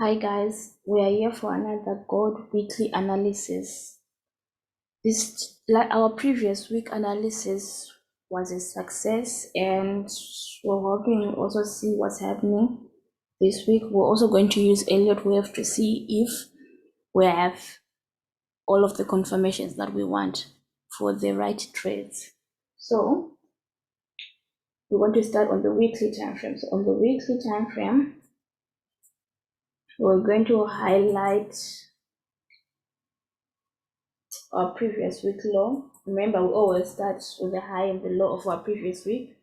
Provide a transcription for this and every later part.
Hi guys, we are here for another gold weekly analysis. This, like our previous week analysis, was a success, and we're hoping you also see what's happening this week. We're also going to use Elliott wave to see if we have all of the confirmations that we want for the right trades. So we want to start on the weekly time frame. So on the weekly time frame, we're going to highlight our previous week low. Remember, we always start with the high and the low of our previous week.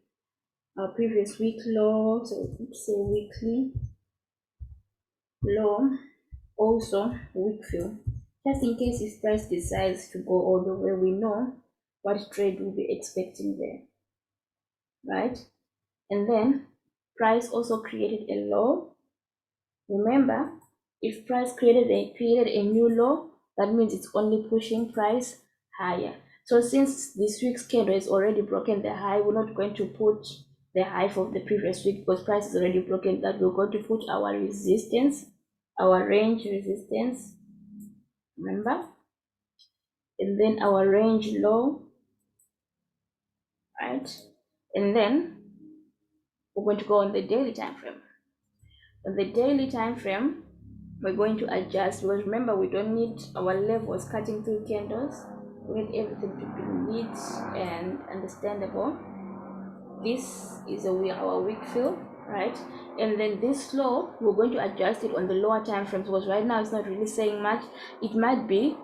Our previous week low, so let's say weekly low, also week fill. Just in case if price decides to go all the way, we know what trade we'll be expecting there, right? And then price also created a low. Remember, if price created a new low, that means it's only pushing price higher. So since this week's candle has already broken the high, we're not going to put the high of the previous week because price is already broken that. We're going to put our resistance, our range resistance, remember, and then our range low, right? And then we're going to go on the daily time frame. On the daily time frame, we're going to adjust because remember, we don't need our levels cutting through candles. We need everything to be neat and understandable. This is our weak fill, right? And then this low, we're going to adjust it on the lower time frames because right now it's not really saying much. It might be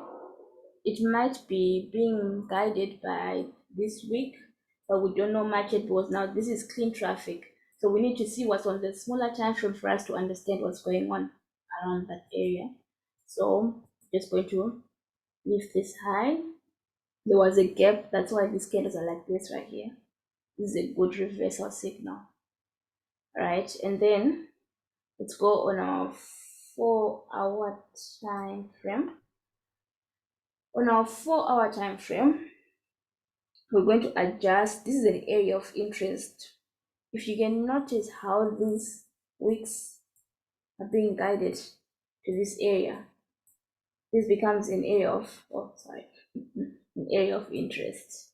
being guided by this week, but we don't know much yet because now this is clean traffic. So we need to see what's on the smaller time frame for us to understand what's going on around that area. So just going to lift this high. There was a gap, that's why these candles are like this right here. This is a good reversal signal, right? And then let's go on our 4-hour time frame. On our 4-hour time frame, we're going to adjust. This is an area of interest. If you can notice how these weeks are being guided to this area, this becomes an area of an area of interest.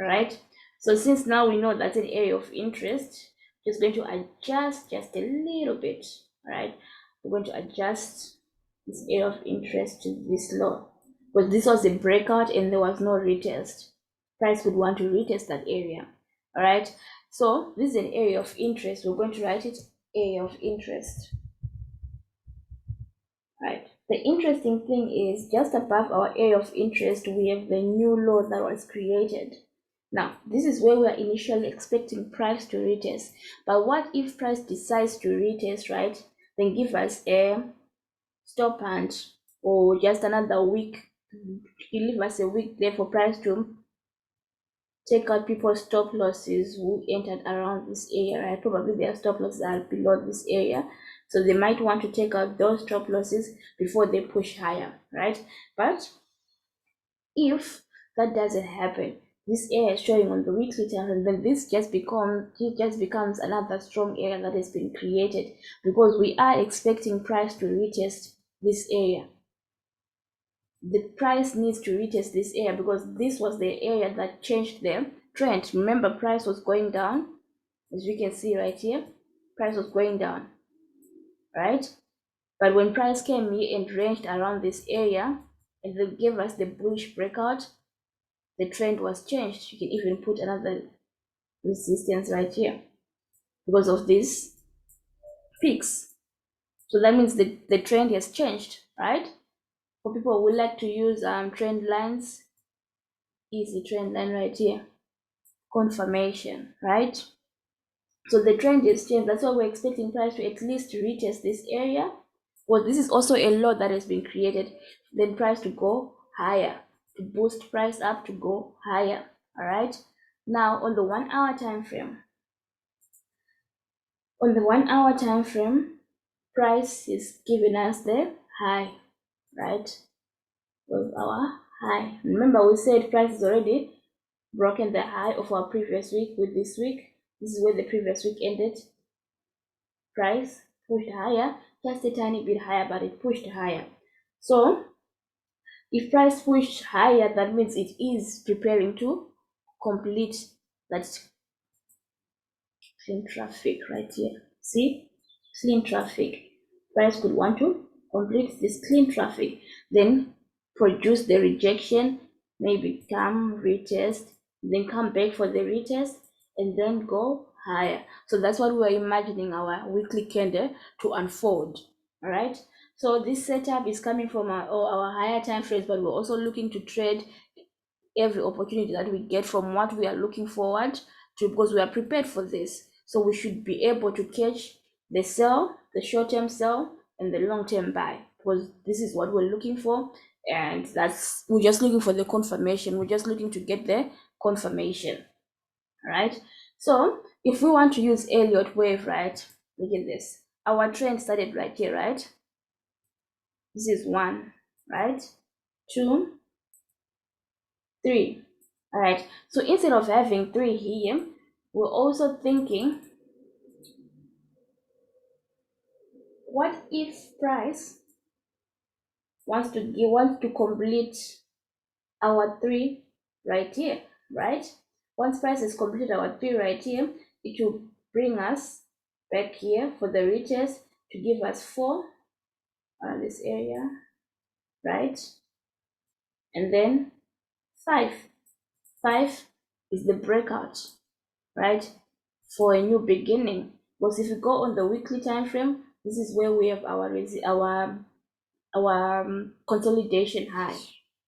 All right. So since now we know that's an area of interest, just going to adjust just a little bit. All right. We're going to adjust this area of interest to this low because this was a breakout and there was no retest. Price would want to retest that area. All right. So this is an area of interest. We're going to write it area of interest. Right. The interesting thing is just above our area of interest, we have the new low that was created. Now, this is where we are initially expecting price to retest. But what if price decides to retest, right? Then give us a stop hunt or just another week. Give us a week there for price to take out people's stop losses who entered around this area, right? Probably their stop losses are below this area. So they might want to take out those stop losses before they push higher, right? But if that doesn't happen, this area is showing on the weekly time, and then this just becomes another strong area that has been created because we are expecting price to retest this area. The price needs to retest this area because this was the area that changed the trend. Remember, price was going down, as we can see right here. Price was going down, right? But when price came here and ranged around this area and they gave us the bullish breakout, the trend was changed. You can even put another resistance right here because of these peaks. So that means the trend has changed, right? For people who like to use trend lines, easy trend line right here, confirmation, right? So the trend is changed. That's why we're expecting price to at least retest this area. Well, this is also a low that has been created. Then price to go higher, to boost price up to go higher. All right. Now on the 1-hour time frame, price is giving us the high, right? Of our high. Remember, we said price is already broken the high of our previous week with this week. This is where the previous week ended. Price pushed higher, just a tiny bit higher, but it pushed higher. So if price pushed higher, that means it is preparing to complete that clean traffic right here. See, clean traffic. Price could want to complete this clean traffic, then produce the rejection, maybe come retest, then come back for the retest, and then go higher. So that's what we are imagining our weekly candle to unfold. All right. So this setup is coming from our higher time frames, but we're also looking to trade every opportunity that we get from what we are looking forward to, because we are prepared for this. So we should be able to catch the sell, the short-term sell, and the long-term buy, because this is what we're looking for. And that's, we're just looking for the confirmation. We're just looking to get the confirmation. Right? So if we want to use Elliott wave, right? Look at this. Our trend started right here, right? This is 1, right? 2, 3. All right, so instead of having 3 here, we're also thinking, what if price wants to complete our 3 right here, right? Once price has completed our 3 right here, it will bring us back here for the retest to give us 4 around this area, right? And then 5. 5 is the breakout, right, for a new beginning. Because if you go on the weekly time frame, this is where we have our consolidation high,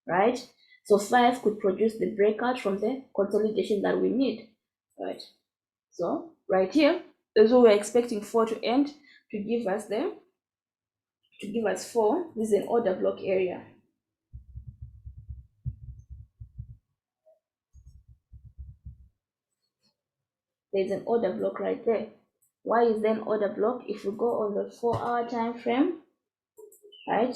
right? So 5 could produce the breakout from the consolidation that we need, right? So right here is where we're expecting 4 to end to give us 4. This is an order block area. There's an order block right there. Why is there an order block? If we go on the 4-hour time frame, right,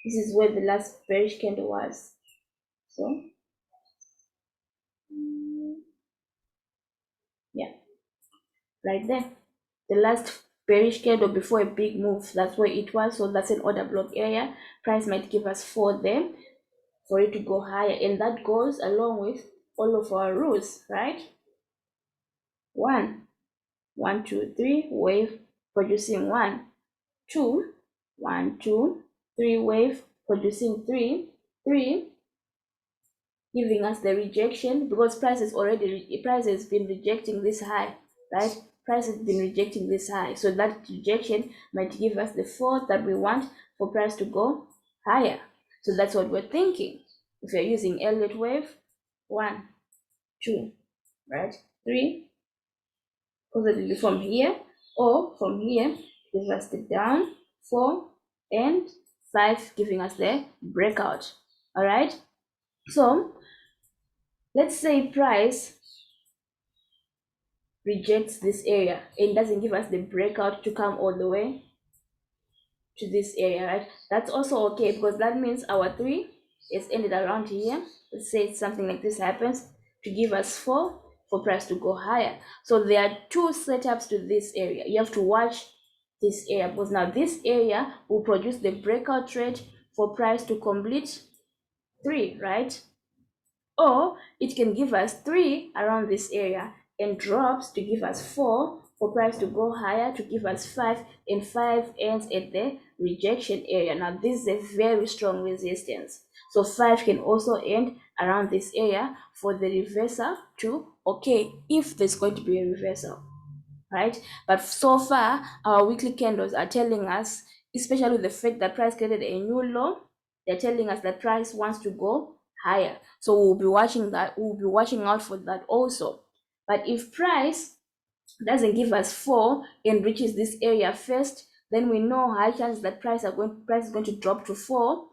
this is where the last bearish candle was. So yeah, right there, the last bearish candle before a big move, that's where it was. So that's an order block area. Price might give us 4 there for it to go higher, and that goes along with all of our rules, right? 1, 1, 2, 3, wave producing 1, 2, 1, 2, 3, wave producing 3, 3, giving us the rejection, because price has been rejecting this high, right? Price has been rejecting this high, so that rejection might give us the 4 that we want for price to go higher. So that's what we're thinking. If you're using Elliott wave, 1, 2, right, 3, positively from here, or from here give us the down, 4, and 5 giving us the breakout. All right, so let's say price rejects this area and doesn't give us the breakout to come all the way to this area, right? That's also okay, because that means our 3 is ended around here. Let's say something like this happens to give us 4 for price to go higher. So there are 2 setups to this area. You have to watch this area, because now this area will produce the breakout trade for price to complete 3, right? Or it can give us 3 around this area and drops to give us 4 for price to go higher to give us 5, and 5 ends at the rejection area. Now this is a very strong resistance, so 5 can also end around this area for the reversal to okay, if there's going to be a reversal, right? But so far our weekly candles are telling us, especially with the fact that price created a new low, they're telling us that price wants to go higher. So we'll be watching that, we'll be watching out for that also. But if price doesn't give us 4 and reaches this area first, then we know high chance that price is going to drop to 4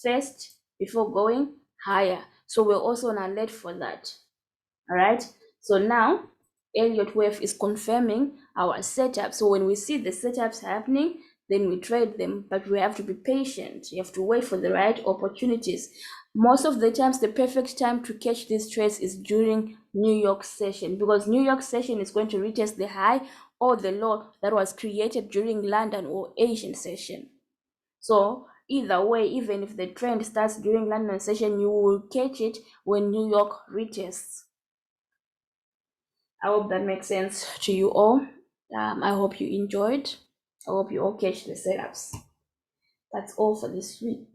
first before going higher. So we're also on alert for that. All right, so now Elliott wave is confirming our setup. So when we see the setups happening, then we trade them, but we have to be patient. You have to wait for the right opportunities. Most of the times, the perfect time to catch these trades is during New York session, because New York session is going to retest the high or the law that was created during London or Asian session. So either way, even if the trend starts during London session, you will catch it when New York retests. I hope that makes sense to you all. I hope you enjoyed. I hope you all catch the setups. That's all for this week.